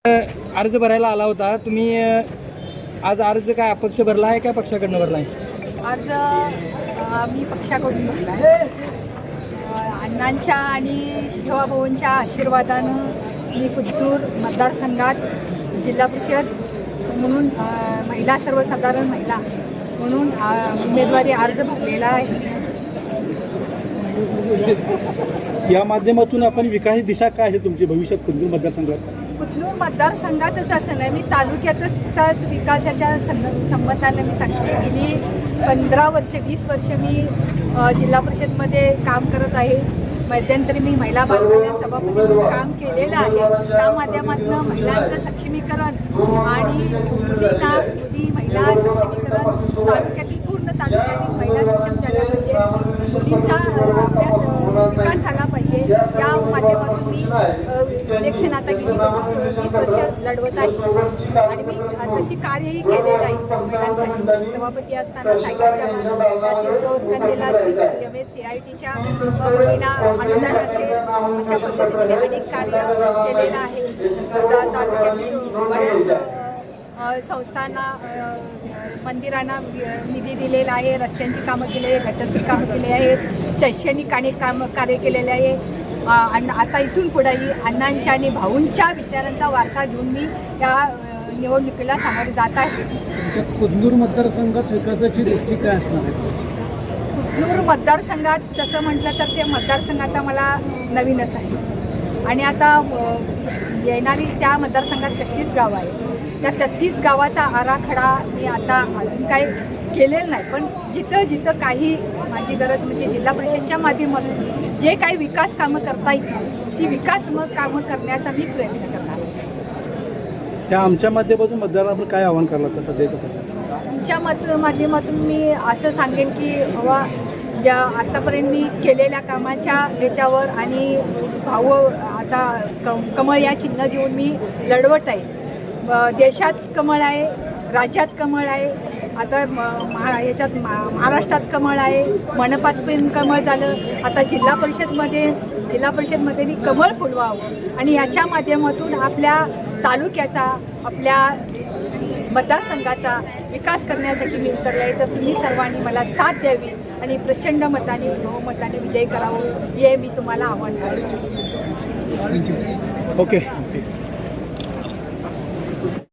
अर्ज भरायला आला होता तुम्ही, आज अर्ज काय अपक्ष भरला आहे काय पक्षाकडनं भरला आहे? अर्ज मी पक्षाकडून भरला आहे. अण्णांच्या आणि शिवाभाऊंच्या आशीर्वादानं मी कुद्दूर मतदारसंघात जिल्हा परिषद म्हणून महिला सर्वसाधारण महिला म्हणून उमेदवारी अर्ज भरलेला आहे. या माध्यमातून आपण विकास दिशा काय आहे तुमची भविष्यात कुद्दूर मतदारसंघात? कुद्दूर मतदारसंघातच असं नाही, मी तालुक्यातच विकासाच्या संबंधानं मी सांगते. गेली 15 वर्ष 20 वर्ष मी जिल्हा परिषदमध्ये काम करत आहे. मध्यंतरी मी महिला बालकल्याण सभापती म्हणून काम केलेलं आहे. त्या माध्यमातून महिलांचं सक्षमीकरण आणि मुली महिला सक्षमीकरण तालुक्यातील पूर्ण तालुक्यातील महिला सक्षम झाल्या पाहिजे, मुलींचा अभ्यास विकास झाला पाहिजे. या माध्यमातून मी इलेक्शन आता गेली 20 वर्ष लढवत आहे आणि मी तशी कार्यही केलेलं आहे. महिलांसाठी सभापती असताना सायकलच्या शिवसंवर्धन असतील, MSCITच्या मुलीला अनुदान असेल, अशा पद्धतीने अनेक कार्य केलेलं आहे. तालुक्यातील बऱ्याच संस्थांना मंदिरांना निधी दिलेला आहे, रस्त्यांची कामं केली आहे, गटरची कामं केली आहेत, शैक्षणिक अनेक कार्य केलेले आहे. आणि आता इथून पुढेही अण्णांच्या आणि भाऊंच्या विचारांचा वारसा घेऊन मी या निवडणुकीला सामोरे जात आहे. कुद्दूर मतदारसंघात विकासाची दृष्टी काय असणार आहे? कुद्दूर मतदारसंघात तसं म्हटलं तर ते मतदारसंघ आता मला नवीनच आहे आणि आता येणारी त्या मतदारसंघात 33 गावं आहेत. त्या 33 गावाचा आराखडा मी आता अजून काही केलेलं नाही, पण जिथं जिथं काही माझी गरज म्हणजे जिल्हा परिषदच्या माध्यमातून जे काही विकास कामं करता येतील ती विकास कामं करण्याचा मी प्रयत्न करणार आहे. त्या आमच्या माध्यमातून मतदारांना काय आव्हान करलं तर सध्याचं? तुमच्या माध्यमातून मी असं सांगेन की बाबा ज्या आत्तापर्यंत मी केलेल्या कामाच्या ह्याच्यावर आणि भाऊ आता कमळ या चिन्ह देऊन मी लढवत आहे. देशात कमळ आहे, राज्यात कमळ आहे, आता याच्यात महाराष्ट्रात कमळ आहे, मनपात पण कमळ झालं, आता जिल्हा परिषदमध्ये मी कमळ फुलवावं आणि याच्या माध्यमातून आपल्या तालुक्याचा आपल्या मतदारसंघाचा विकास करण्यासाठी मी उतरले आहे. तर तुम्ही सर्वांनी मला साथ द्यावी आणि प्रचंड मताने बहुमताने विजय करावं हे मी तुम्हाला आव्हान करतो. ओके.